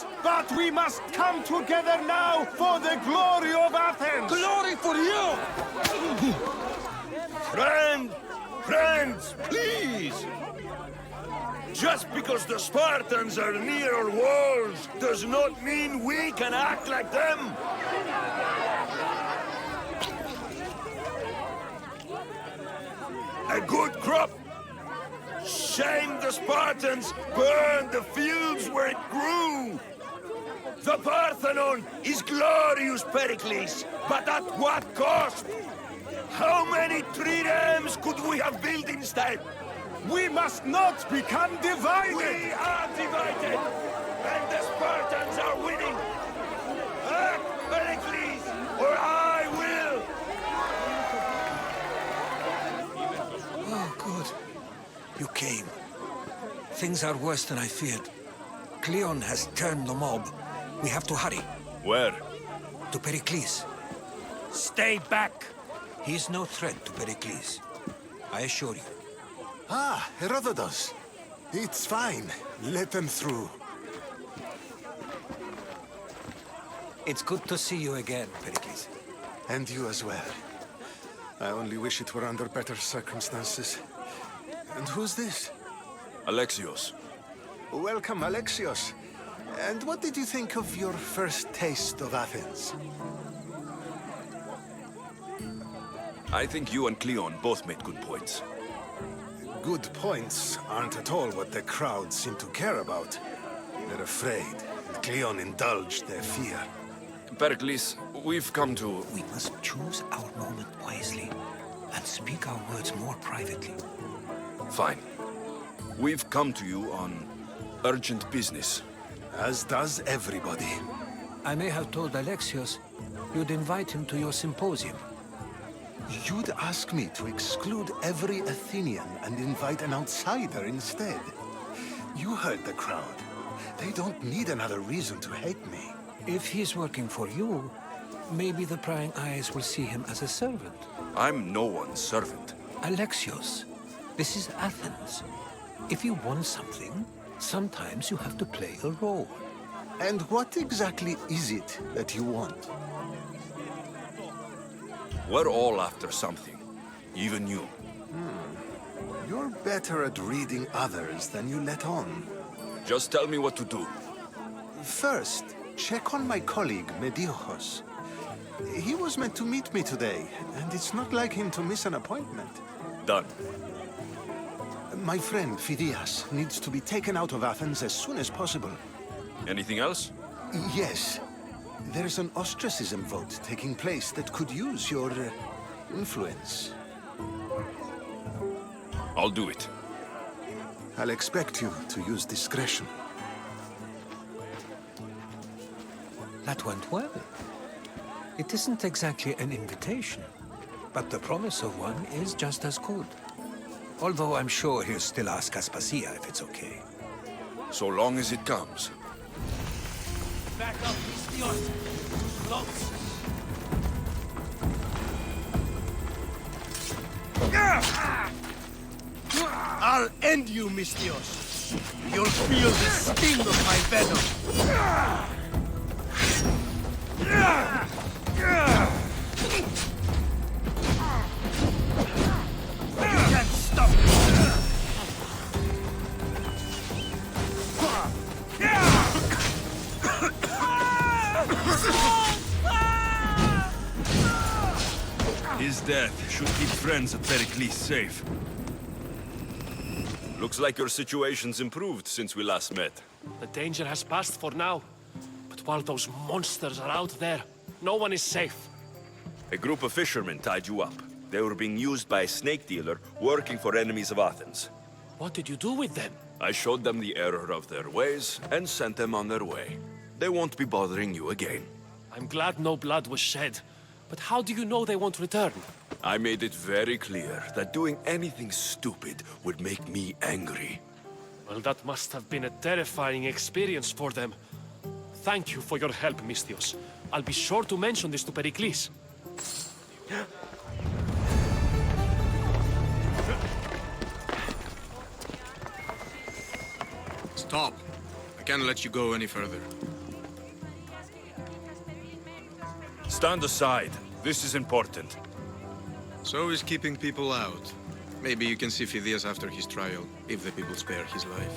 us, but we must come together now for the glory of Athens! Glory for you! Friends, please! Just because the Spartans are near our walls does not mean we can act like them! A good crop! Shame the Spartans burned the fields where it grew! The Parthenon is glorious, Pericles, but at what cost? How many triremes could we have built instead? We must not become divided! We are divided, and the Spartans are winning! Act, Pericles, or I will! Oh, good. You came. Things are worse than I feared. Cleon has turned the mob. We have to hurry. Where? To Pericles. Stay back! He is no threat to Pericles. I assure you. Ah, Herodotus. It's fine. Let them through. It's good to see you again, Pericles. And you as well. I only wish it were under better circumstances. And who's this? Alexios. Welcome, Alexios. And what did you think of your first taste of Athens? I think you and Cleon both made good points. Good points aren't at all what the crowd seem to care about. They're afraid, and Cleon indulged their fear. Pericles, we've come to... We must choose our moment wisely and speak our words more privately. Fine. We've come to you on urgent business. As does everybody. I may have told Alexios you'd invite him to your symposium. You'd ask me to exclude every Athenian and invite an outsider instead. You heard the crowd. They don't need another reason to hate me. If he's working for you, maybe the prying eyes will see him as a servant. I'm no one's servant. Alexios, this is Athens. If you want something, sometimes you have to play a role. And what exactly is it that you want? We're all after something. Even you. You're better at reading others than you let on. Just tell me what to do. First, check on my colleague, Mediochos. He was meant to meet me today, and it's not like him to miss an appointment. Done. My friend, Phidias, needs to be taken out of Athens as soon as possible. Anything else? Yes. There's an ostracism vote taking place that could use your influence. I'll do it. I'll expect you to use discretion. That went well. It isn't exactly an invitation, but the promise of one is just as good. Although I'm sure he'll still ask Aspasia if it's okay. So long as it comes. Back up, Mistios! Close! I'll end you, Mistios! You'll feel the sting of my venom! You can't stop me! His death should keep friends of Pericles safe. Looks like your situation's improved since we last met. The danger has passed for now. But while those monsters are out there, no one is safe. A group of fishermen tied you up. They were being used by a snake dealer working for enemies of Athens. What did you do with them? I showed them the error of their ways and sent them on their way. They won't be bothering you again. I'm glad no blood was shed. But how do you know they won't return? I made it very clear that doing anything stupid would make me angry. Well, that must have been a terrifying experience for them. Thank you for your help, Mistios. I'll be sure to mention this to Pericles. Stop. I can't let you go any further. Stand aside. This is important. So is keeping people out. Maybe you can see Phidias after his trial, if the people spare his life.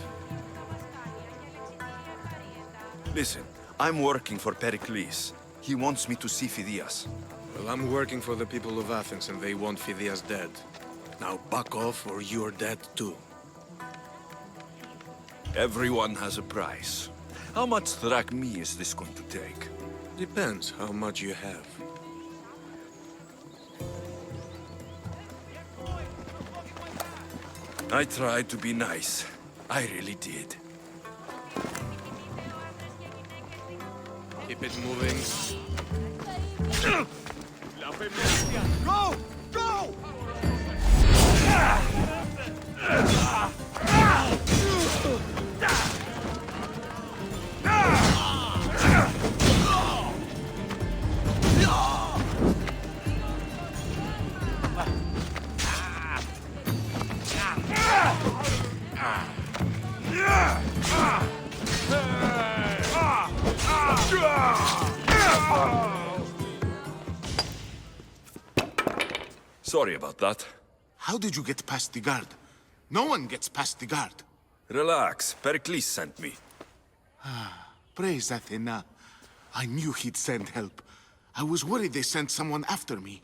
Listen, I'm working for Pericles. He wants me to see Phidias. Well, I'm working for the people of Athens and they want Phidias dead. Now back off or you're dead too. Everyone has a price. How much drachmae is this going to take? Depends how much you have. I tried to be nice. I really did. Keep it moving. Go! Go! Sorry about that. How did you get past the guard? No one gets past the guard. Relax. Pericles sent me. Praise Athena. I knew he'd send help. I was worried they sent someone after me.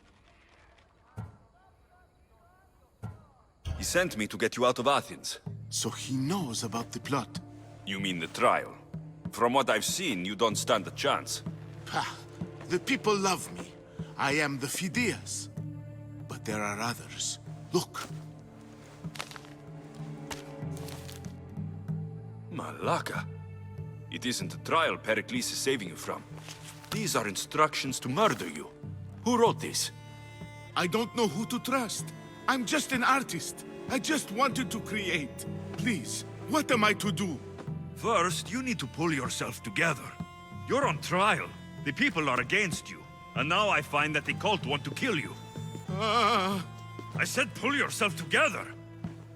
He sent me to get you out of Athens. So he knows about the plot. You mean the trial? From what I've seen, you don't stand a chance. Pah, the people love me. I am the Phidias. But there are others. Look. Malaka. It isn't a trial Pericles is saving you from. These are instructions to murder you. Who wrote this? I don't know who to trust. I'm just an artist. I just wanted to create. Please, what am I to do? First, you need to pull yourself together. You're on trial. The people are against you. And now I find that the cult want to kill you. I said pull yourself together.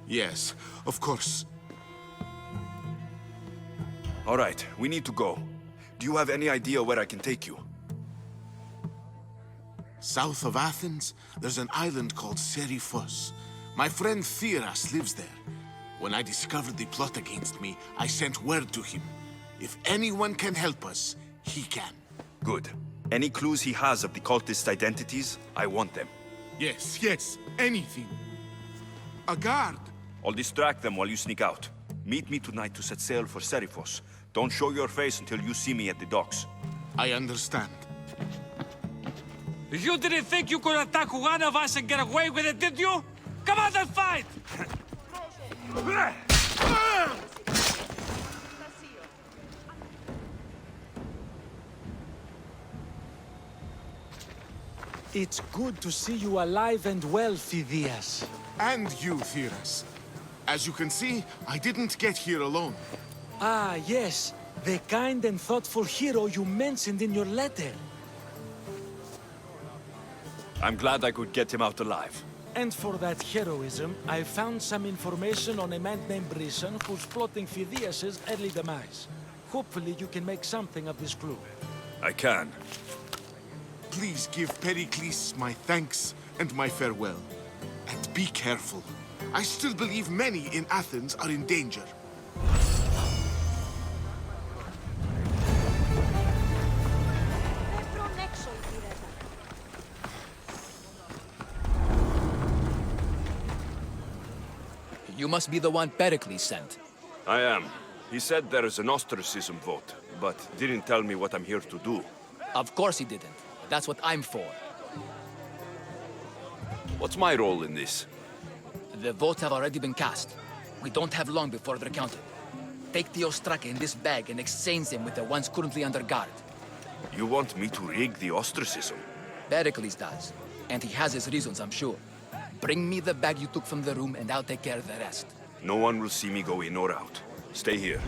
Yes, of course. All right, we need to go. Do you have any idea where I can take you? South of Athens, there's an island called Seriphos. My friend Theras lives there. When I discovered the plot against me, I sent word to him. If anyone can help us, he can. Good. Any clues he has of the cultists' identities, I want them. Yes, anything. A guard. I'll distract them while you sneak out. Meet me tonight to set sail for Seriphos. Don't show your face until you see me at the docks. I understand. You didn't think you could attack one of us and get away with it, did you? Come on and fight! It's good to see you alive and well, Phidias. And you, Theras. As you can see, I didn't get here alone. Ah, yes. The kind and thoughtful hero you mentioned in your letter. I'm glad I could get him out alive. And for that heroism, I found some information on a man named Brisson who's plotting Phidias' early demise. Hopefully you can make something of this clue. I can. Please give Pericles my thanks and my farewell. And be careful. I still believe many in Athens are in danger. You must be the one Pericles sent. I am. He said there is an ostracism vote, but didn't tell me what I'm here to do. Of course he didn't. That's what I'm for. What's my role in this? The votes have already been cast. We don't have long before they're counted. Take the ostraka in this bag and exchange them with the ones currently under guard. You want me to rig the ostracism? Pericles does. And he has his reasons, I'm sure. Bring me the bag you took from the room and I'll take care of the rest. No one will see me go in or out. Stay here.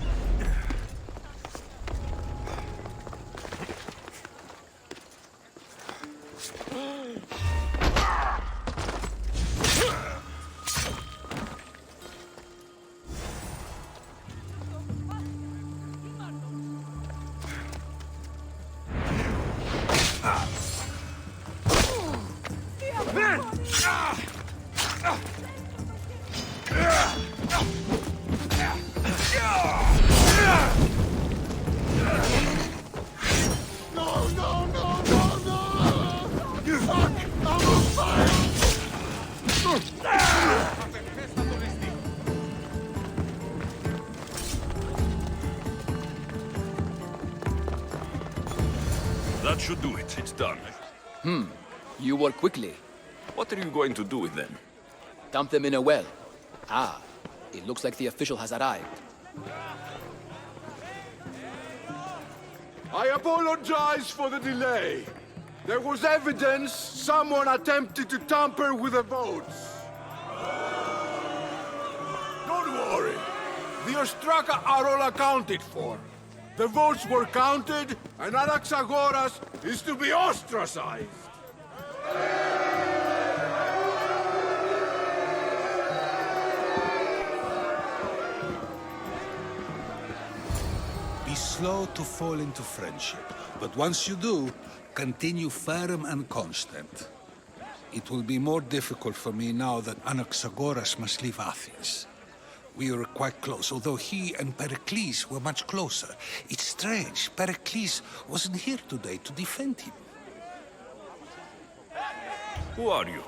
That should do it. It's done. You work quickly. What are you going to do with them? Dump them in a well. Ah, it looks like the official has arrived. I apologize for the delay. There was evidence someone attempted to tamper with the votes. Don't worry. The Ostraka are all accounted for. The votes were counted, and Anaxagoras is to be ostracized. Be slow to fall into friendship, but once you do, continue firm and constant. It will be more difficult for me now that Anaxagoras must leave Athens. We were quite close, although he and Pericles were much closer. It's strange, Pericles wasn't here today to defend him. Who are you?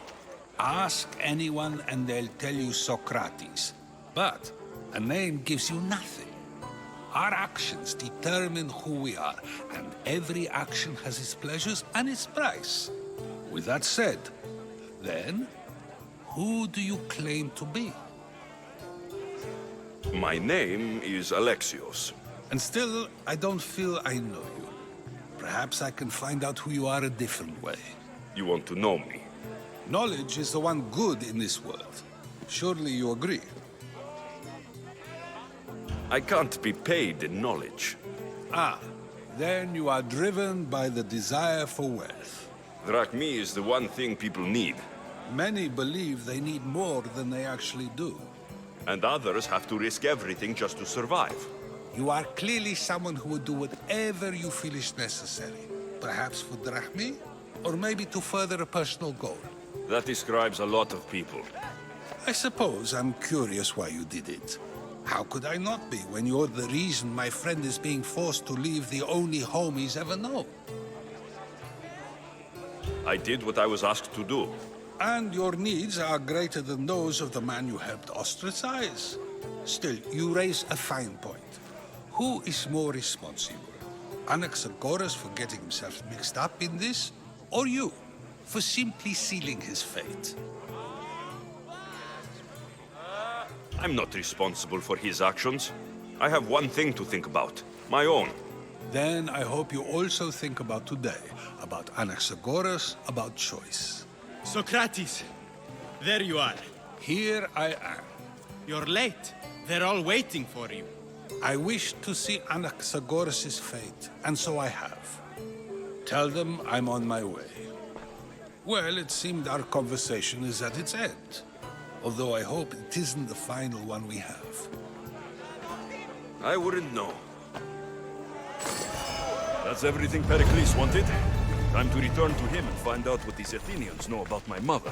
Ask anyone and they'll tell you Socrates. But a name gives you nothing. Our actions determine who we are, and every action has its pleasures and its price. With that said, then, who do you claim to be? My name is Alexios. And still, I don't feel I know you. Perhaps I can find out who you are a different way. You want to know me? Knowledge is the one good in this world. Surely you agree? I can't be paid in knowledge. Ah, then you are driven by the desire for wealth. Drachmi is the one thing people need. Many believe they need more than they actually do. And others have to risk everything just to survive. You are clearly someone who would do whatever you feel is necessary. Perhaps for drachmi, or maybe to further a personal goal. That describes a lot of people. I suppose I'm curious why you did it. How could I not be when you're the reason my friend is being forced to leave the only home he's ever known? I did what I was asked to do. And your needs are greater than those of the man you helped ostracize. Still, you raise a fine point. Who is more responsible? Anaxagoras for getting himself mixed up in this? Or you, for simply sealing his fate? I'm not responsible for his actions. I have one thing to think about. My own. Then I hope you also think about today. About Anaxagoras, about choice. Socrates, there you are. Here I am. You're late. They're all waiting for you. I wish to see Anaxagoras' fate, and so I have. Tell them I'm on my way. Well, it seemed our conversation is at its end. Although I hope it isn't the final one we have. I wouldn't know. That's everything Pericles wanted. Time to return to him and find out what these Athenians know about my mother.